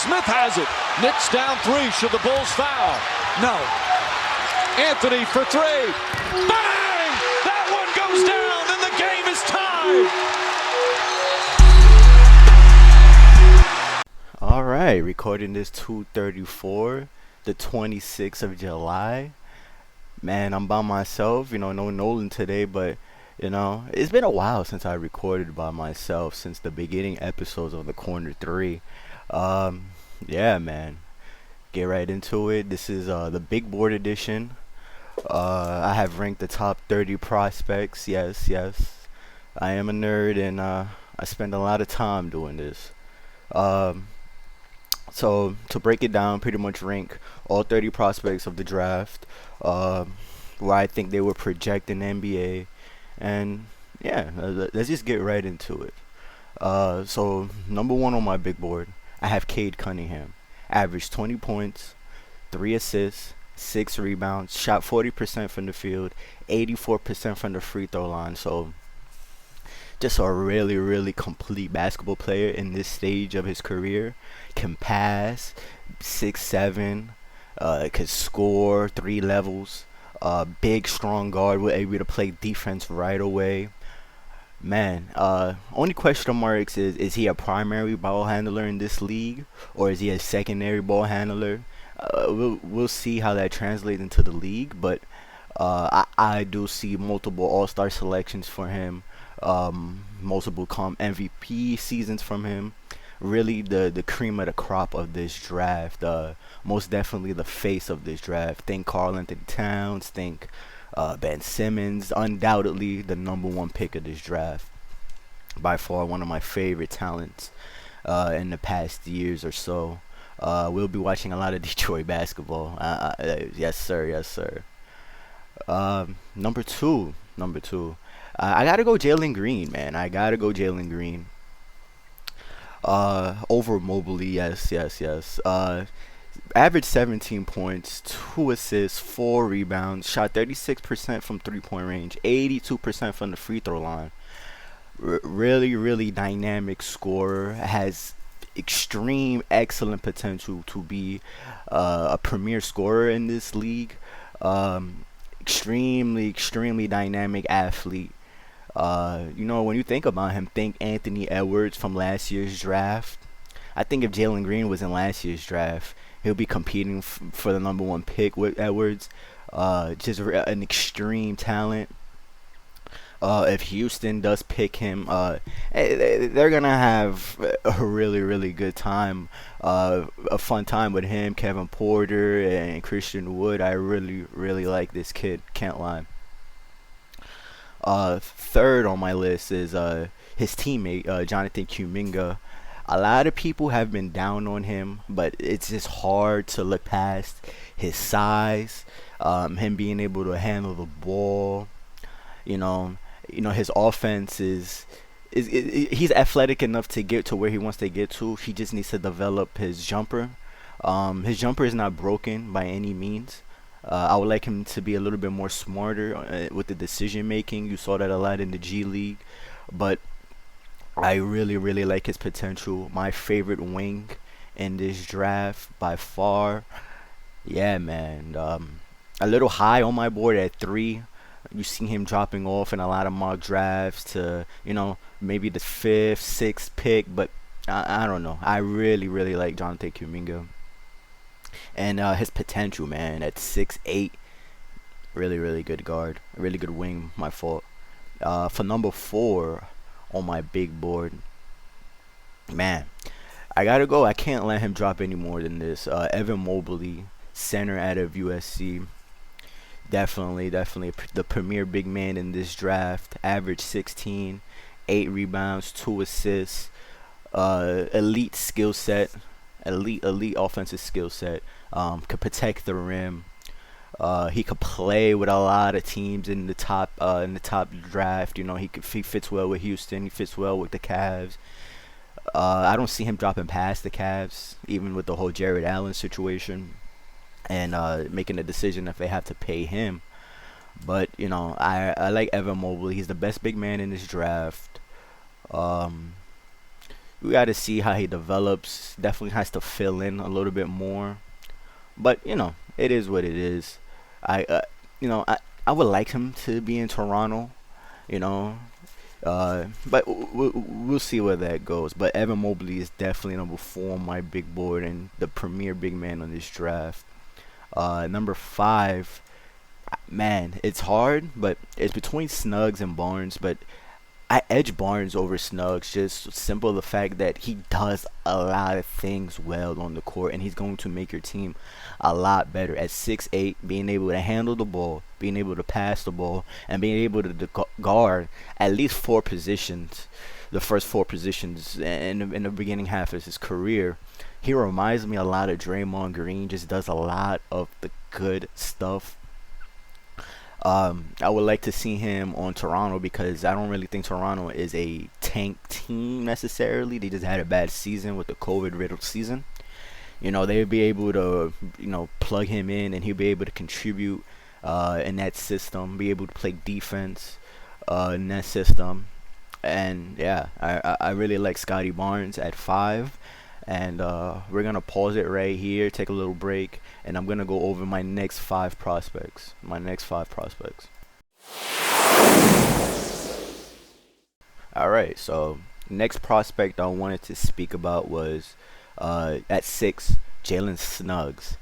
Smith has it. Knicks down 3. Should the Bulls foul? No. Anthony for 3. Bang! That one goes down, and the game is tied. All right, recording this 2:34, the 26th of July. Man, I'm by myself. No Nolan today, but it's been a while since I recorded by myself, since the beginning episodes of the Corner 3. Yeah, man. Get right into it. This is the big board edition. I have ranked the top 30 prospects. Yes. I am a nerd, and I spend a lot of time doing this. So to break it down, pretty much rank all 30 prospects of the draft, where I think they will project in the NBA, and yeah, let's just get right into it. So number 1 on my big board, I have Cade Cunningham. Averaged 20 points, 3 assists, 6 rebounds, shot 40% from the field, 84% from the free throw line. So just a really complete basketball player in this stage of his career. Can pass, 6'7", could score 3 levels. Big, strong guard, will able to play defense right away. Man, only question marks is he a primary ball handler in this league, or is he a secondary ball handler? We'll see how that translates into the league, but I do see multiple All-Star selections for him, multiple MVP seasons from him. Really the cream of the crop of this draft. Most definitely the face of this draft. Think Karl Anthony Towns, think Ben Simmons. Undoubtedly the number 1 pick of this draft. By far one of my favorite talents in the past years or so. We'll be watching a lot of Detroit basketball. Yes sir. Number two. I gotta go Jalen Green, man. Over Mobley, yes. Averaged 17 points, 2 assists, 4 rebounds, shot 36% from 3-point range, 82% from the free throw line. Really dynamic scorer, has extreme excellent potential to be a premier scorer in this league. Extremely dynamic athlete. When you think about him, think Anthony Edwards from last year's draft. I think if Jalen Green was in last year's draft, he'll be competing for the number 1 pick with Edwards. Just an extreme talent. If Houston does pick him, they're gonna have a really good time, a fun time with him, Kevin Porter, and Christian Wood. I really like this kid. Can't lie. Third on my list is his teammate, Jonathan Kuminga. A lot of people have been down on him, but it's just hard to look past his size, him being able to handle the ball. His offense is he's athletic enough to get to where he wants to get to. He just needs to develop his jumper. His jumper is not broken by any means. I would like him to be a little bit more smarter with the decision making. You saw that a lot in the G League, but I really like his potential. My favorite wing in this draft by far. Yeah, man. A little high on my board at 3. You see him dropping off in a lot of mock drafts to maybe the 5th, 6th pick, but I don't know. I really like Jonathan Kuminga. And his potential, man, at 6'8", really good guard, really good wing. My fault. For number 4 on my big board, man, I gotta go. I can't let him drop any more than this. Evan Mobley, center out of USC. Definitely the premier big man in this draft. Average 16, 8 rebounds, 2 assists. Elite skill set. Elite offensive skill set. Could protect the rim. He could play with a lot of teams in the top draft. He fits well with Houston. He fits well with the Cavs. I don't see him dropping past the Cavs, even with the whole Jared Allen situation, and making a decision if they have to pay him. But I like Evan Mobley. He's the best big man in this draft. We got to see how he develops. Definitely has to fill in a little bit more. But it is what it is. I you know I would like him to be in Toronto. You know, but we'll see where that goes. But Evan Mobley is definitely number 4 on my big board and the premier big man on this draft. Number 5, man, it's hard, but it's between Snugs and Barnes. But I edge Barnes over Snugs, just simple the fact that he does a lot of things well on the court, and he's going to make your team a lot better. At 6'8", being able to handle the ball, being able to pass the ball, and being able to guard at least 4 positions, the first 4 positions in the beginning half of his career. He reminds me a lot of Draymond Green, just does a lot of the good stuff. I would like to see him on Toronto because I don't really think Toronto is a tank team necessarily. They just had a bad season with the COVID-riddled season. They'd be able to, plug him in and he'll be able to contribute in that system, be able to play defense in that system. And yeah, I really like Scotty Barnes at 5. And we're going to pause it right here, take a little break, and I'm going to go over my next 5 prospects. All right, so next prospect I wanted to speak about was at 6, Jalen Suggs.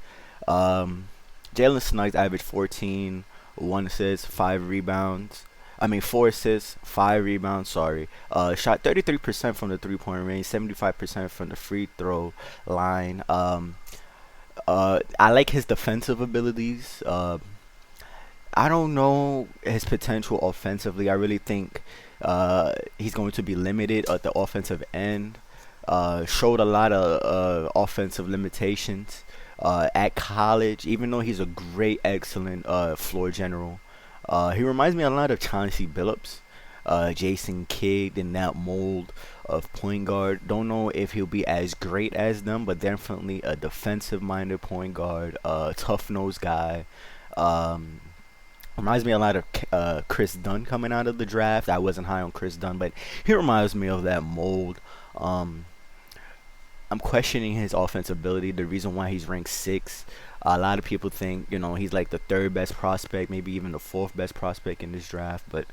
Jalen Suggs averaged 14, 1 assist, 5 rebounds. 4 assists, 5 rebounds, sorry. Shot 33% from the three-point range, 75% from the free throw line. I like his defensive abilities. I don't know his potential offensively. I really think he's going to be limited at the offensive end. Showed a lot of offensive limitations at college, even though he's a great, excellent floor general. He reminds me a lot of Chauncey Billups, Jason Kidd in that mold of point guard. Don't know if he'll be as great as them, but definitely a defensive-minded point guard, tough-nosed guy. Reminds me a lot of Chris Dunn coming out of the draft. I wasn't high on Chris Dunn, but he reminds me of that mold. I'm questioning his offensive ability. The reason why he's ranked 6. A lot of people think, he's like the 3rd best prospect, maybe even the 4th best prospect in this draft. But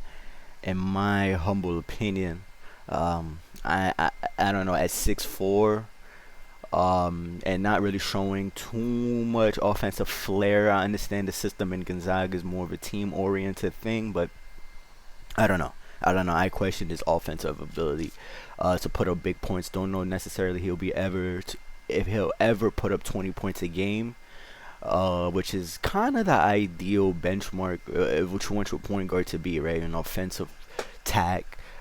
in my humble opinion, I don't know, at 6'4", and not really showing too much offensive flair. I understand the system in Gonzaga is more of a team-oriented thing, but I don't know. I question his offensive ability to put up big points. Don't know necessarily if he'll ever put up 20 points a game. Which is kind of the ideal benchmark which you want your point guard to be, right? An offensive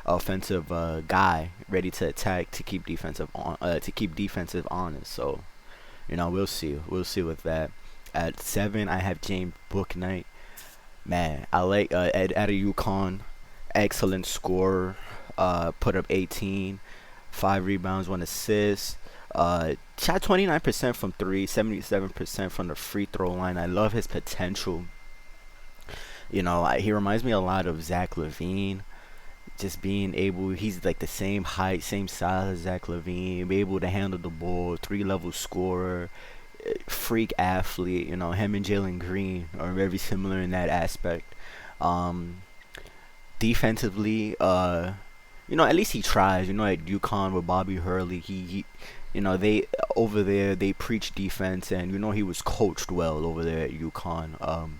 guy ready to attack to keep defensive honest. So, we'll see with that. At 7, I have James Bouknight. Man, I like out of UConn, excellent scorer. Put up 18, 5 rebounds, 1 assist. Shot 29% from 3, 77% from the free throw line. I love his potential. He reminds me a lot of Zach LaVine. Just being able, he's like the same height, same size as Zach LaVine. Be able to handle the ball, 3-level scorer, freak athlete. Him and Jalen Green are very similar in that aspect. Defensively, at least he tries. At UConn with Bobby Hurley, he they preach defense, and he was coached well over there at UConn.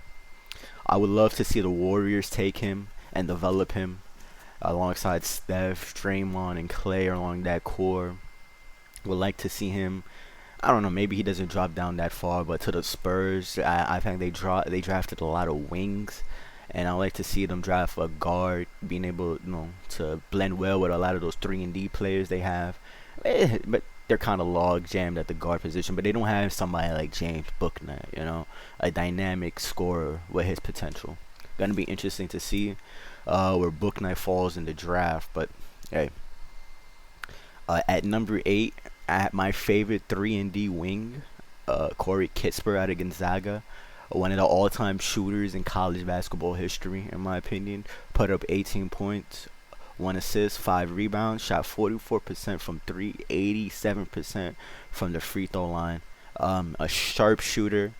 I would love to see the Warriors take him and develop him alongside Steph, Draymond, and Clay along that core. Would like to see him. I don't know, maybe he doesn't drop down that far, but to the Spurs, I think they drafted a lot of wings, and I like to see them draft a guard, being able to blend well with a lot of those 3-and-D players they have. But they're kind of log jammed at the guard position, but they don't have somebody like James Bouknight, a dynamic scorer with his potential. Gonna be interesting to see where Bouknight falls in the draft. But hey, at number 8, at my favorite 3-and-D wing, Corey Kispert out of Gonzaga, one of the all-time shooters in college basketball history, in my opinion. Put up 18 points, 1 assist, 5 rebounds, shot 44% from 3, 87% from the free throw line. A sharpshooter.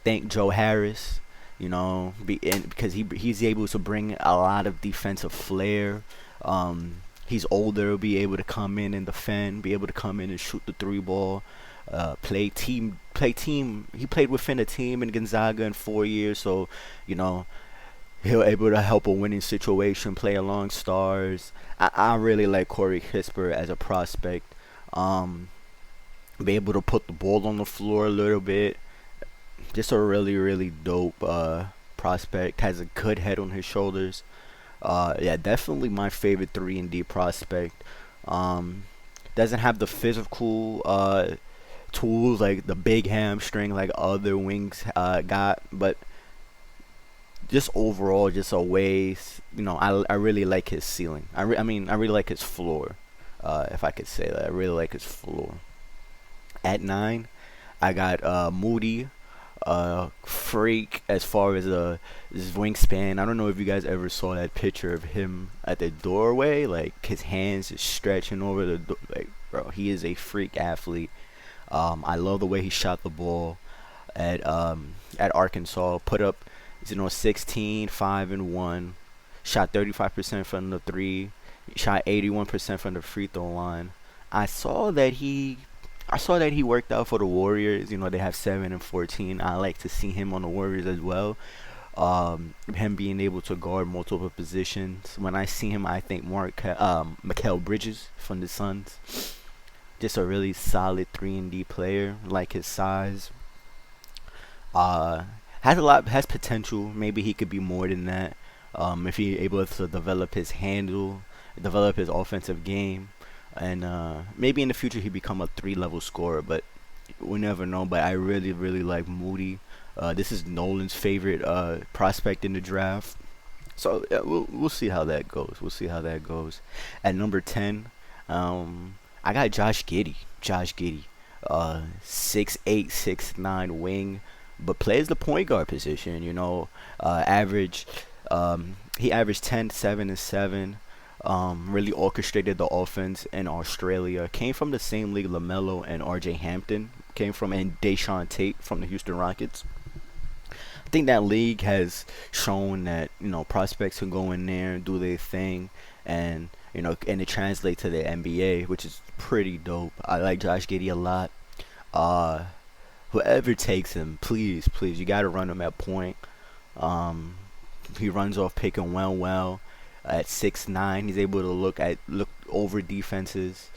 Thank Joe Harris, because he's able to bring a lot of defensive flair. He's older, be able to come in and defend, be able to come in and shoot the three ball. Play team. He played within a team in Gonzaga in 4 years, so he'll able to help a winning situation, play along stars. I really like Corey Kispert as a prospect. Be able to put the ball on the floor a little bit. Just a really, really dope prospect. Has a good head on his shoulders. Yeah, definitely my favorite 3-and-D prospect. Doesn't have the physical tools like the big hamstring like other wings got, but just overall, just a ways. I really like his ceiling. I really like his floor. If I could say that, I really like his floor. At 9, I got Moody. Freak as far as his wingspan. I don't know if you guys ever saw that picture of him at the doorway, like his hands is stretching over the like, bro, he is a freak athlete. I love the way he shot the ball at Arkansas. Put up 16, 5 and 1, shot 35% from the 3, shot 81% from the free throw line. I saw that he worked out for the Warriors. They have 7 and 14. I like to see him on the Warriors as well. Him being able to guard multiple positions. When I see him, I think Mikal Bridges from the Suns. Just a really solid 3-and-D player. Like his size. Has potential. Maybe he could be more than that. If he able to develop his handle, develop his offensive game. And maybe in the future he become a 3-level scorer, but we never know. But I really, really like Moody. This is Nolan's favorite prospect in the draft. So yeah, we'll see how that goes. At number 10, I got Josh Giddey. 6'8", 6'9" wing, but plays the point guard position. He averaged 10, 7, and 7. Really orchestrated the offense in Australia. Came from the same league LaMelo and R.J. Hampton came from, and Deshaun Tate from the Houston Rockets. I think that league has shown that prospects can go in there and do their thing, and and it translates to the NBA, which is pretty dope. I like Josh Giddey a lot. Whoever takes him, please, you gotta run him at point. He runs off pick and well. At 6'9", he's able to look over defenses,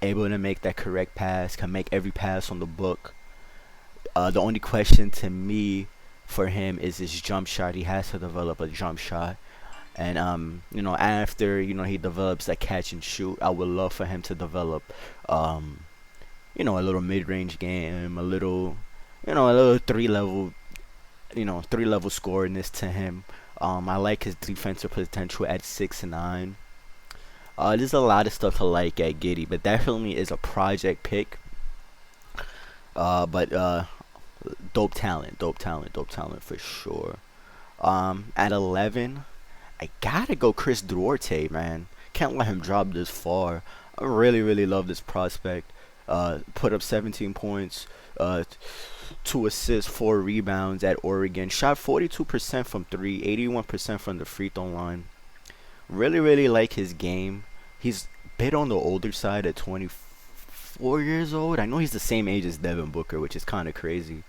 able to make that correct pass, can make every pass on the book. The only question to me for him is his jump shot. He has to develop a jump shot, and after he develops that catch and shoot, I would love for him to develop a little mid-range game, a little 3-level scoriness to him. I like his defensive potential at 6'9". There's a lot of stuff to like at Giddey, but definitely is a project pick. But dope talent for sure. At 11, I gotta go Chris Duarte, man. Can't let him drop this far. I really, really love this prospect. Put up 17 points, 2 assists, 4 rebounds at Oregon. Shot 42% from 3, 81% from the free throw line. Really, really like his game. He's a bit on the older side at 24 years old. I know he's the same age as Devin Booker, which is kind of crazy.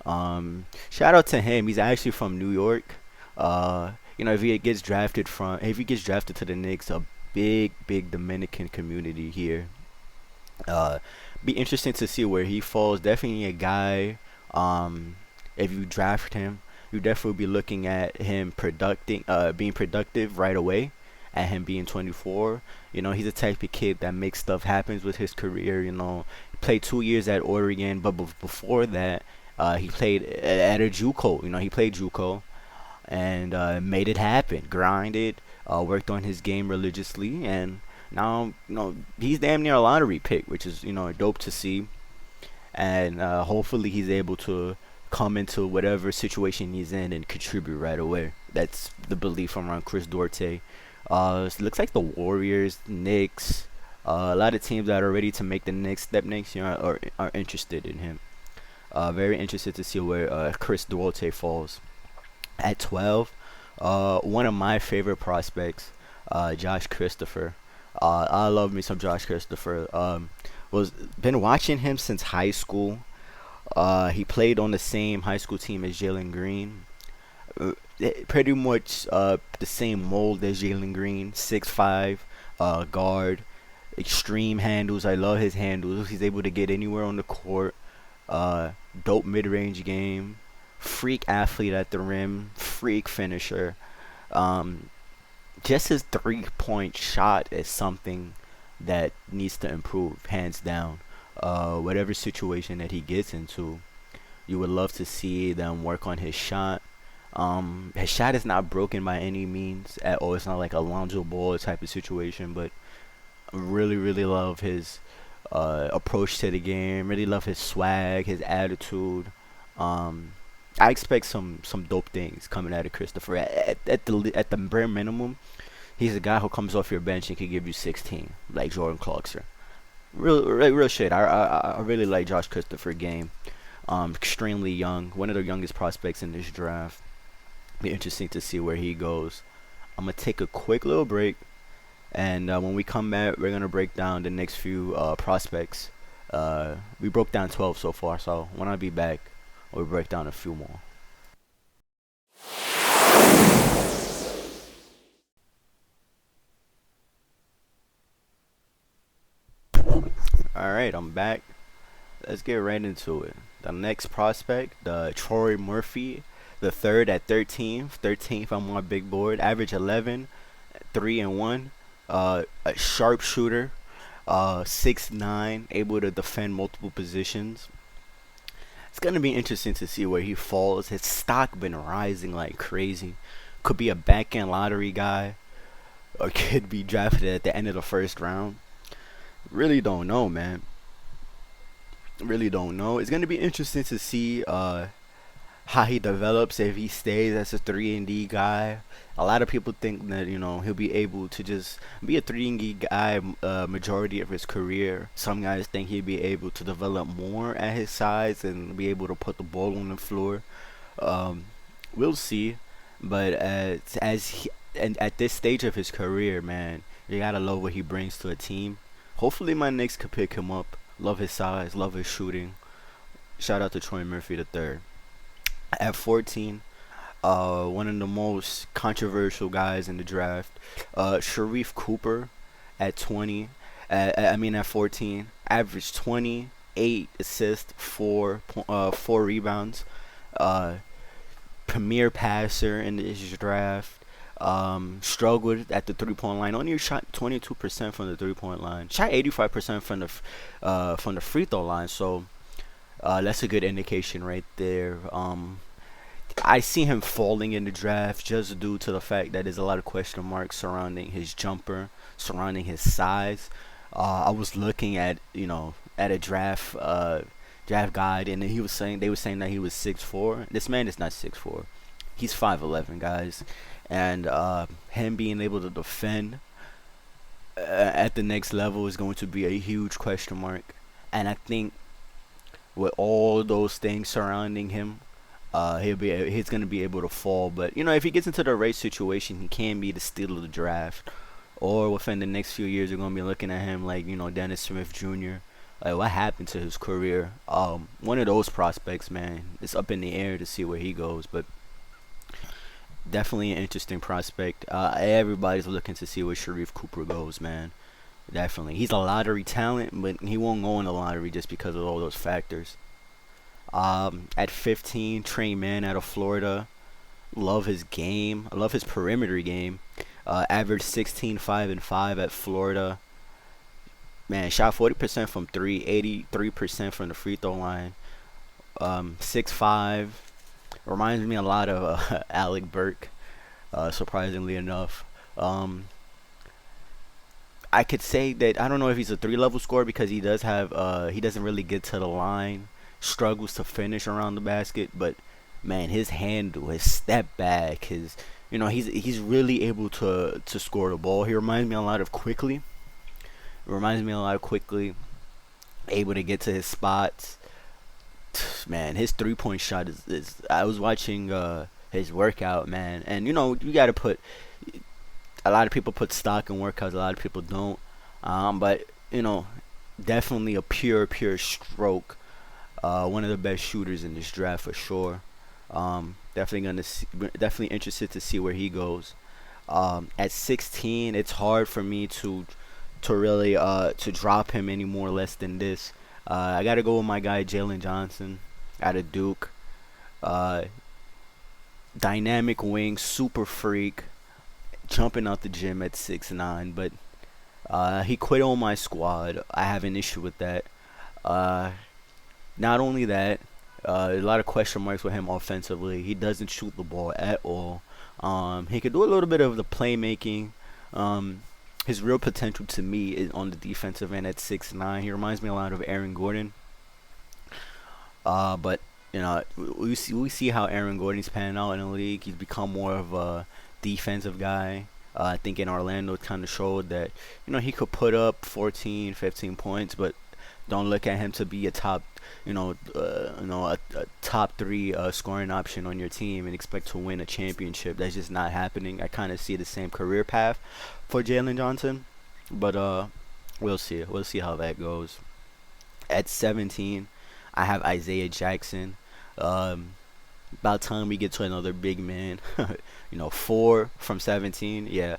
Shout out to him. He's actually from New York. If he gets drafted to the Knicks, a big Dominican community here. Be interesting to see where he falls. Definitely a guy. If you draft him, you definitely be looking at him being productive right away. At him being 24, he's the type of kid that makes stuff happen with his career. He played 2 years at Oregon, but before that, he played at a JUCO. He played JUCO and made it happen. Grinded, worked on his game religiously, and now he's damn near a lottery pick, which is dope to see. And hopefully he's able to come into whatever situation he's in and contribute right away. That's the belief around Chris Duarte. It looks like the Warriors, Knicks, a lot of teams that are ready to make the next step next year are interested in him. Very interested to see where Chris Duarte falls. At 12, one of my favorite prospects, Josh Christopher. I love me some Josh Christopher. Was been watching him since high school. He played on the same high school team as Jalen Green. Pretty much the same mold as Jalen Green. 6'5", guard, extreme handles. I love his handles. He's able to get anywhere on the court. Dope mid-range game. Freak athlete at the rim. Freak finisher. Just his 3-point shot is something that needs to improve, hands down. Whatever situation that he gets into, you would love to see them work on his shot. His shot is not broken by any means at all. It's not like a Lonzo Ball type of situation, but really, really love his approach to the game. Really love his swag, his attitude. I expect some dope things coming out of Christopher. At the bare minimum, he's a guy who comes off your bench and can give you 16, like Jordan Clarkson. Real shit. I really like Josh Christopher game. Extremely young, one of the youngest prospects in this draft. Be interesting to see where he goes. I'm gonna take a quick little break, and when we come back, we're gonna break down the next few prospects. We broke down 12 so far, so when I be back, we'll break down a few more. Alright, I'm back. Let's get right into it. The next prospect, the Troy Murphy, the third at 13th. 13th on my big board. Average 11, 3 and 1. A sharpshooter, 6'9", able to defend multiple positions. It's gonna be interesting to see where he falls. His stock been rising like crazy. Could be a back end lottery guy, or could be drafted at the end of the first round. Really don't know, man. Really don't know. It's gonna be interesting to see how he develops if he stays as a 3-and-D guy. A lot of people think that he'll be able to just be a 3-and-D guy majority of his career. Some guys think he'd be able to develop more at his size and be able to put the ball on the floor. We'll see, but and at this stage of his career, man, you gotta love what he brings to a team. Hopefully, my Knicks could pick him up. Love his size, love his shooting. Shout out to Troy Murphy III. At 14, one of the most controversial guys in the draft, Sharif Cooper at 20. At 14, averaged 20, 8 assists, 4 rebounds. Premier passer in this draft. Struggled at the 3-point line. Only shot 22% from the 3-point line. Shot 85% from the free throw line. So that's a good indication right there. I see him falling in the draft just due to the fact that there's a lot of question marks surrounding his jumper, surrounding his size. I was looking at a draft guide, and they were saying that he was 6'4". This man is not 6'4". He's 5'11", guys, and him being able to defend at the next level is going to be a huge question mark. And I think with all those things surrounding him, he's gonna be able to fall. But if he gets into the right situation, he can be the steal of the draft. Or within the next few years, we're gonna be looking at him like Dennis Smith Jr. Like, what happened to his career? One of those prospects, man. It's up in the air to see where he goes, but definitely an interesting prospect. Everybody's looking to see where Sharif Cooper goes, man. Definitely, he's a lottery talent, but he won't go in the lottery just because of all those factors. At 15, Trey Mann out of Florida. Love his game. I love his perimeter game. Averaged 16, 5 and 5 at Florida. Man, shot 40% from 3, 83% from the free throw line. 6'5". Reminds me a lot of Alec Burke, surprisingly enough. I could say that I don't know if he's a 3-level scorer because he doesn't really get to the line, struggles to finish around the basket, but man, his handle, his step back, his he's really able to score the ball. He reminds me a lot of Quickly. Able to get to his spots. Man, his 3-point shot is I was watching his workout, man, and you got to put a lot of people put stock in workouts, a lot of people don't. But definitely a pure stroke. One of the best shooters in this draft for sure. Definitely interested to see where he goes. At 16, it's hard for me to really to drop him any more less than this. I gotta go with my guy Jalen Johnson out of Duke. Dynamic wing, super freak, jumping out the gym at 6'9", but he quit on my squad. I have an issue with that. Not only that, a lot of question marks with him offensively. He doesn't shoot the ball at all. He could do a little bit of the playmaking. His real potential to me is on the defensive end at 6'9". He reminds me a lot of Aaron Gordon. But we see how Aaron Gordon's panning out in the league. He's become more of a defensive guy. I think in Orlando it kind of showed that he could put up 14, 15 points, but don't look at him to be a top, a top 3 scoring option on your team and expect to win a championship. That's just not happening. I kind of see the same career path for Jalen Johnson, but we'll see. We'll see how that goes. At 17, I have Isaiah Jackson. About time we get to another big man. 4 from 17. Yeah.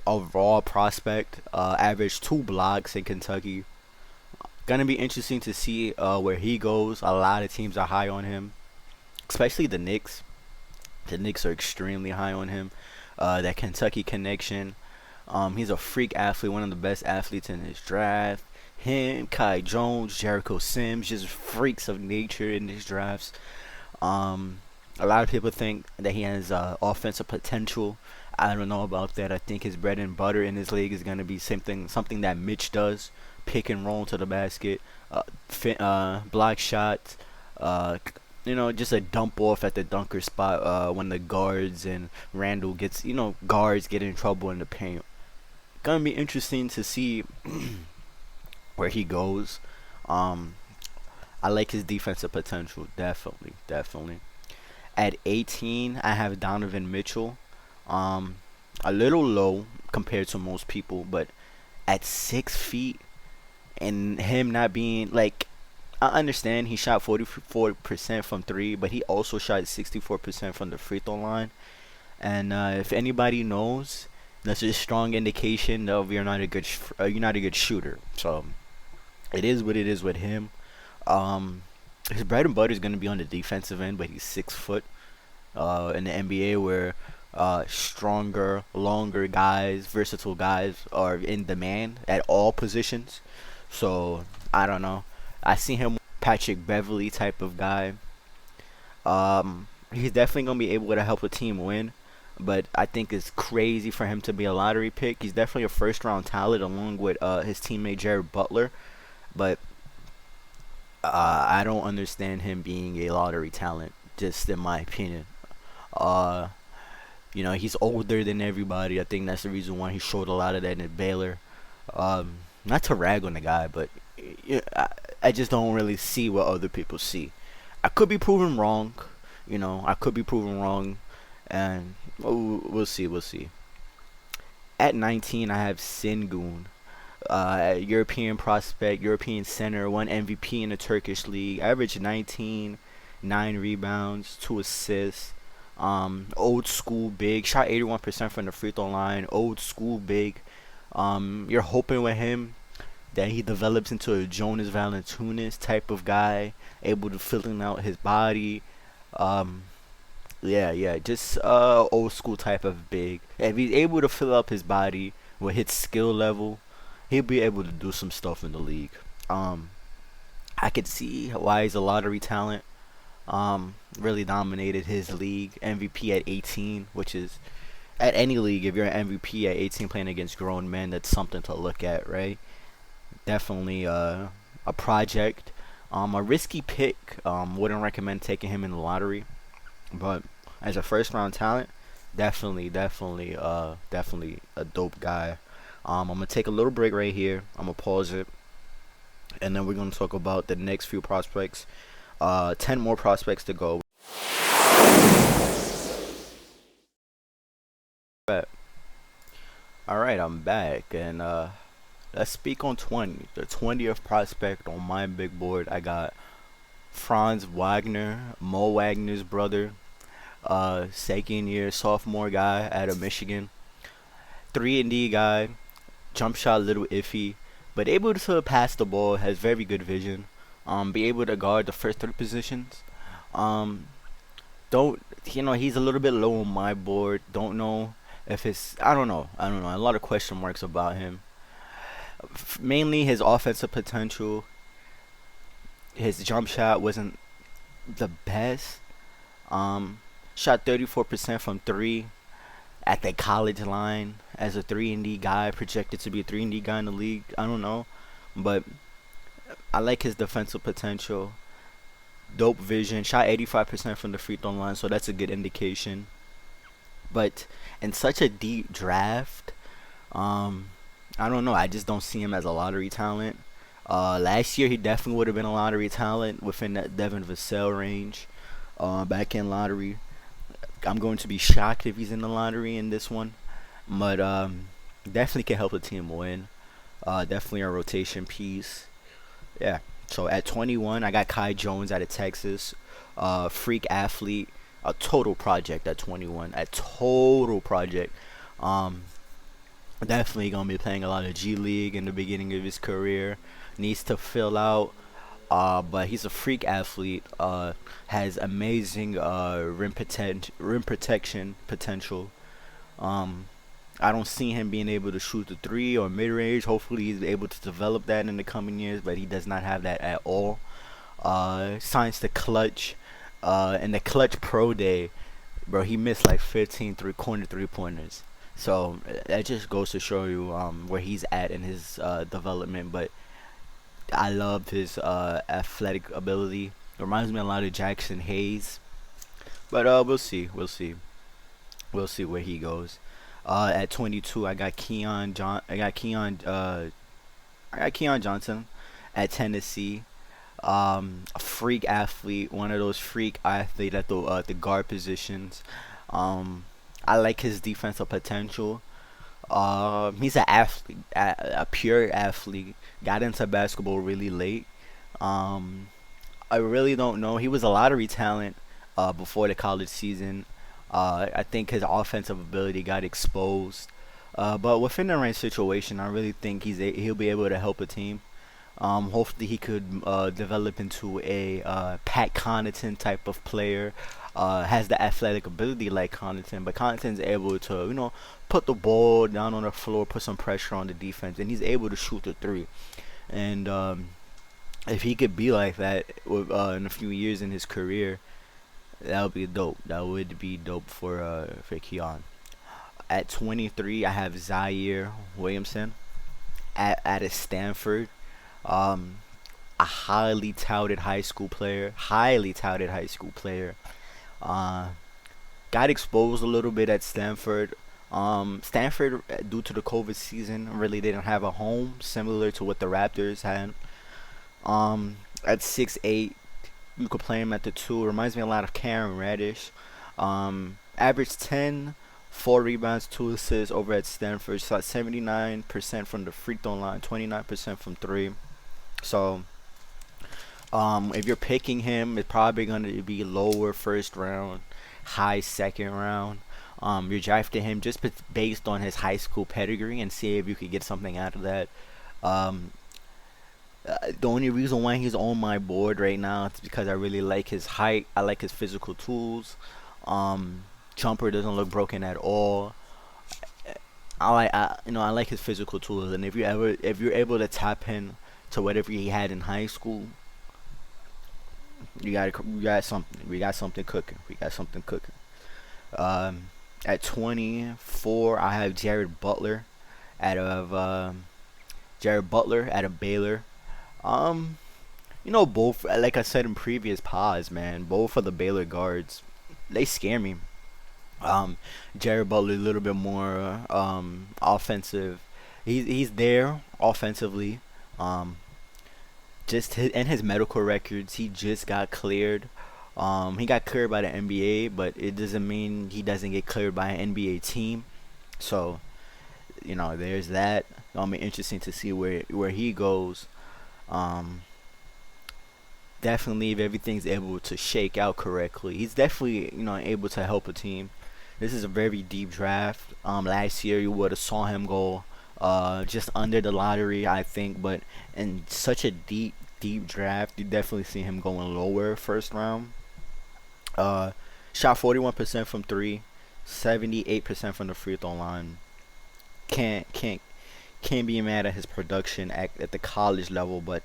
A raw prospect. Averaged 2 blocks in Kentucky. Gonna be interesting to see where he goes. A lot of teams are high on him, especially the Knicks. The Knicks are extremely high on him. That Kentucky connection. He's a freak athlete, one of the best athletes in this draft. Him, Kai Jones, Jericho Sims, just freaks of nature in these drafts. A lot of people think that he has offensive potential. I don't know about that. I think his bread and butter in this league is going to be something that Mitch does. Pick and roll to the basket, block shots, just a dump off at the dunker spot when the guards and Randall gets, guards get in trouble in the paint. Gonna be interesting to see where he goes. I like his defensive potential, definitely. At 18, I have Donovan Mitchell. A little low compared to most people, but at 6 feet and him not being like, I understand he shot 44% from 3, but he also shot 64% from the free throw line. And if anybody knows, that's a strong indication of you're not a good shooter. So it is what it is with him. His bread and butter is going to be on the defensive end, but he's 6 foot. In the NBA, where stronger, longer guys, versatile guys are in demand at all positions. So I don't know. I see him Patrick Beverly type of guy. He's definitely gonna be able to help a team win, but I think it's crazy for him to be a lottery pick. He's definitely a first round talent along with his teammate Jared Butler, but I don't understand him being a lottery talent, just in my opinion. He's older than everybody. I think that's the reason why he showed a lot of that in Baylor. Not to rag on the guy, but I just don't really see what other people see. I could be proven wrong. And we'll see. At 19, I have Sengun. European prospect, European center, won MVP in the Turkish league, averaged 19, 9 rebounds, 2 assists. Old school big, shot 81% from the free throw line. Old school big. You're hoping with him that he develops into a Jonas Valanciunas type of guy, able to filling out his body. Just old school type of big. If he's able to fill up his body with his skill level, he'll be able to do some stuff in the league. I could see why he's a lottery talent. Really dominated his league. MVP at 18, which is, at any league, if you're an MVP at 18 playing against grown men, that's something to look at, right? Definitely a project. A risky pick. Wouldn't recommend taking him in the lottery, but as a first round talent, definitely a dope guy. I'm gonna take a little break right here. I'm gonna pause it, and then we're gonna talk about the next few prospects. 10 more prospects to go. All right, I'm back, and let's speak on 20. The 20th prospect on my big board. I got Franz Wagner, Mo Wagner's brother. Second year sophomore guy out of Michigan. 3-and-D guy. Jump shot a little iffy, but able to pass the ball. Has very good vision. Be able to guard the first three positions. Um, don't he's a little bit low on my board. Don't know if it's I don't know. A lot of question marks about him. Mainly his offensive potential. His jump shot wasn't the best. Um, Shot 34% from three at the college line as a 3-and-D guy, projected to be a 3-and-D guy in the league. I don't know, but I like his defensive potential. Dope vision. Shot 85% from the free throw line, so that's a good indication. But in such a deep draft, um, I don't know. I just don't see him as a lottery talent. Last year he definitely would have been a lottery talent within that Devin Vassell range. Back in lottery, I'm going to be shocked if he's in the lottery in this one, but definitely can help the team win. Definitely a rotation piece. Yeah. So at 21, I got Kai Jones out of Texas. Freak athlete, a total project at 21. A total project. Um, Definitely gonna be playing a lot of G League in the beginning of his career. Needs to fill out. But he's a freak athlete. Has amazing rim protection potential. Um, I don't see him being able to shoot the three or mid range. Hopefully, he's able to develop that in the coming years, but he does not have that at all. Signs the clutch. In the clutch pro day, bro, he missed like 15 corner three pointers. So that just goes to show you where he's at in his development. But I love his athletic ability. Reminds me a lot of Jackson Hayes. But we'll see. We'll see where he goes. At 22, I got Keon John. I got Keon Johnson at Tennessee. A freak athlete, one of those freak athletes at the guard positions. I like his defensive potential. He's an athlete, a pure athlete. Got into basketball really late. Um, I really don't know. He was a lottery talent before the college season. I think his offensive ability got exposed. But within the right situation, I really think he'll be able to help a team. Hopefully, he could develop into a Pat Connaughton type of player. Has the athletic ability like Connaughton, but Connaughton's able to, put the ball down on the floor, put some pressure on the defense, and he's able to shoot the three. And if he could be like that in a few years in his career, that would be dope. That would be dope for Keon. At 23, I have Zaire Williamson at a Stanford. Um, a highly touted high school player. Highly touted high school player. Uh, Got exposed a little bit at Stanford. Stanford, due to the COVID season, really didn't have a home, similar to what the Raptors had. At 6'8", you could play him at the two. Reminds me a lot of Karen Radish. Averaged 10, 4 rebounds, 2 assists over at Stanford. Shot 79% from the free throw line, 29% from three. So, if you're picking him, it's probably going to be lower first round, high second round. You're drafting him just based on his high school pedigree and see if you could get something out of that. Um, the only reason why he's on my board right now is because I really like his height. I like his physical tools. Jumper doesn't look broken at all. I like his physical tools, and if you're able to tap him to whatever he had in high school, you got something. We got something cooking. At 24, I have Jared Butler out of Baylor. Both, like I said in previous pods, man, both of the Baylor guards, they scare me. Um, Jared Butler a little bit more offensive. He's there offensively. Um, just in his medical records, he just got cleared. He got cleared by the NBA, but it doesn't mean he doesn't get cleared by an NBA team. So there's that. It'll be interesting to see where he goes. Um, Definitely, if everything's able to shake out correctly, he's definitely able to help a team. This is a very deep draft. Last year you would have saw him go just under the lottery, I think, but in such a deep draft, you definitely see him going lower first round. Uh, Shot 41% from three, 78% from the free throw line. Can't can't can't be mad at his production at the college level, but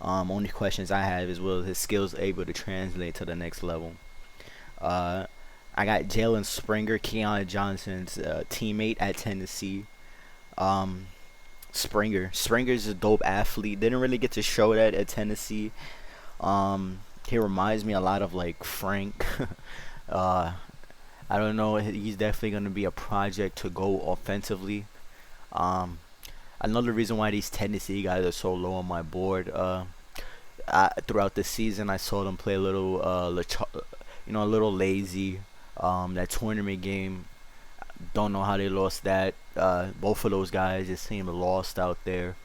only questions I have is will his skills able to translate to the next level. Uh, I got Jalen Springer, Keon Johnson's teammate at Tennessee. Um, Springer's a dope athlete. Didn't really get to show that at Tennessee. He reminds me a lot of like Frank. uh, I don't know. He's definitely gonna be a project to go offensively. Um, Another reason why these Tennessee guys are so low on my board. Throughout the season, I saw them play a little, a little lazy. That tournament game, don't know how they lost that. Both of those guys just seem lost out there.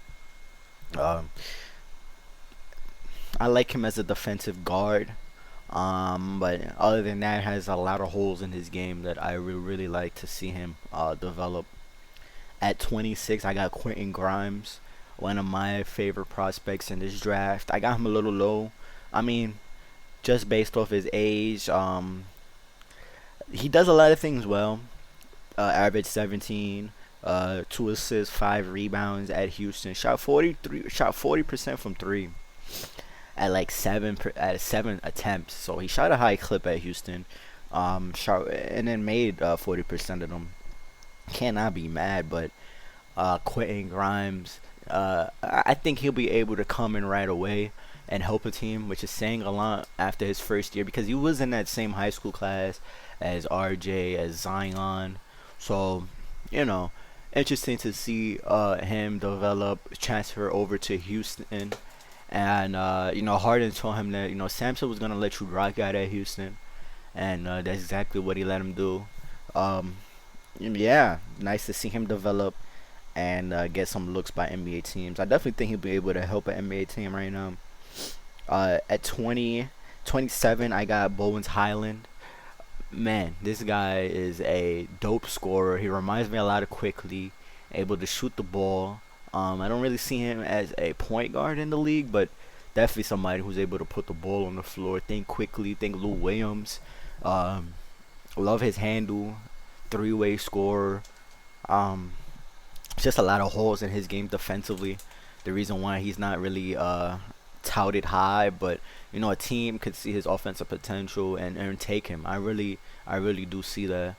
Um, I like him as a defensive guard. But other than that, has a lot of holes in his game that I really like to see him develop. At 26, I got Quentin Grimes, one of my favorite prospects in this draft. I got him a little low. I mean, just based off his age, he does a lot of things well. Average 17, 2 assists, 5 rebounds at Houston. Shot 40% from three at like at 7 attempts. So he shot a high clip at Houston. Shot and then made 40% of them. Cannot be mad, but Quentin Grimes, I think he'll be able to come in right away and help a team, which is saying a lot after his first year because he was in that same high school class as RJ, as Zion. So, interesting to see him develop, transfer over to Houston. And, Harden told him that, Samson was going to let you rock out at Houston. And that's exactly what he let him do. Um, yeah, nice to see him develop and get some looks by NBA teams. I definitely think he'll be able to help an NBA team right now. At 27, I got Bowens Highland. Man, this guy is a dope scorer. He reminds me a lot of Quickly, able to shoot the ball. I don't really see him as a point guard in the league, but definitely somebody who's able to put the ball on the floor. Think Quickly, think Lou Williams. Love his handle, three-way scorer. Just a lot of holes in his game defensively. The reason why he's not really touted high, but a team could see his offensive potential and take him. I really do see that.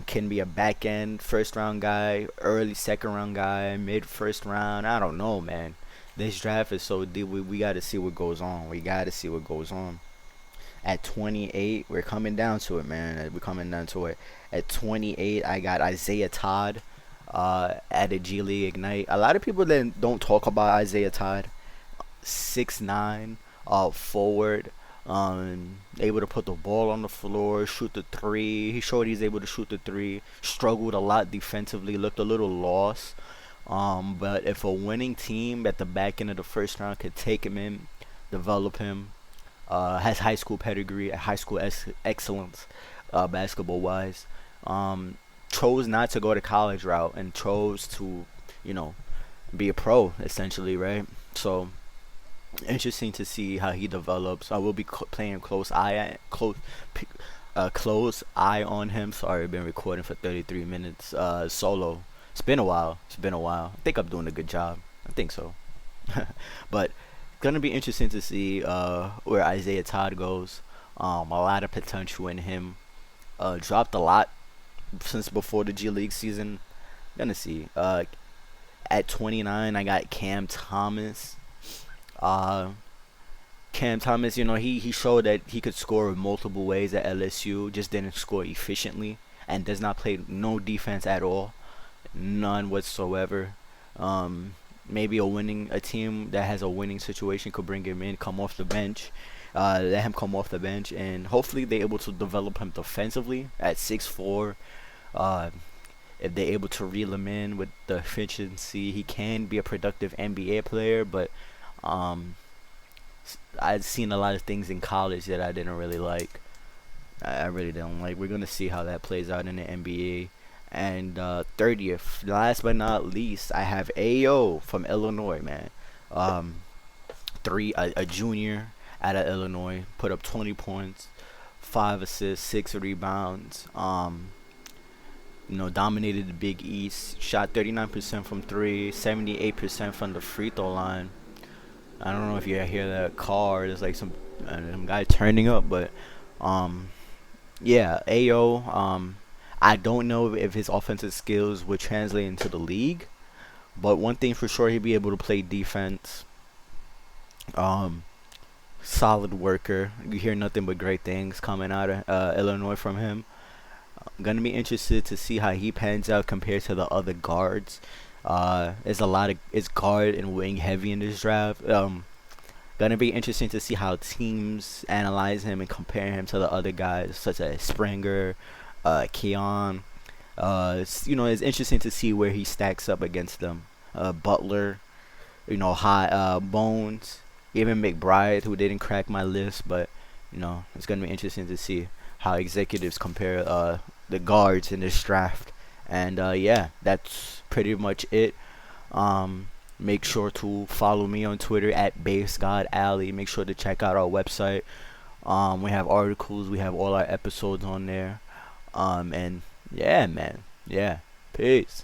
Can be a back end first round guy, early second round guy, mid first round. I don't know, man. This draft is so deep. We got to see what goes on. At 28, we're coming down to it, man. We're coming down to it. At 28, I got Isaiah Todd at the G League Ignite. A lot of people then don't talk about Isaiah Todd. 6'9", forward, able to put the ball on the floor, shoot the three. He showed he's able to shoot the three. Struggled a lot defensively, looked a little lost. But if a winning team at the back end of the first round could take him in, develop him, has high school pedigree, high school excellence, basketball wise. Chose not to go the college route and chose to, be a pro essentially, right? So interesting to see how he develops. I will be playing close eye on him. Sorry, I've been recording for 33 minutes solo. It's been a while. I think I'm doing a good job. I think so. But gonna be interesting to see where Isaiah Todd goes. A lot of potential in him. Dropped a lot since before the G League season. Gonna see. At 29, I got Cam Cam Thomas, he showed that he could score multiple ways at LSU, just didn't score efficiently, and does not play no defense at all, none whatsoever. Maybe a team that has a winning situation could bring him in, come off the bench, let him come off the bench, and hopefully they're able to develop him defensively at 6'4". If they're able to reel him in with the efficiency, he can be a productive NBA player. But I've seen a lot of things in college that I didn't really like. I really didn't like. We're gonna see how that plays out in the NBA. And 30th, last but not least, I have AO from Illinois, man. A junior out of Illinois, put up 20 points, 5 assists, 6 rebounds. Dominated the Big East. Shot 39% from 3, 78% from the free throw line. I don't know if you hear that car. There's like some guy turning up, but yeah, AO. I don't know if his offensive skills would translate into the league, but one thing for sure, he'd be able to play defense. Solid worker. You hear nothing but great things coming out of Illinois from him. I'm gonna be interested to see how he pans out compared to the other guards. It's guard and wing heavy in this draft. Gonna be interesting to see how teams analyze him and compare him to the other guys such as Springer, Keon. It's interesting to see where he stacks up against them. Butler, high Bones, even McBride, who didn't crack my list, but it's gonna be interesting to see how executives compare the guards in this draft. And yeah, that's pretty much it. Make sure to follow me on Twitter at BaseGodAlley. Make sure to check out our website. We have articles. We have all our episodes on there. And yeah, man. Yeah. Peace.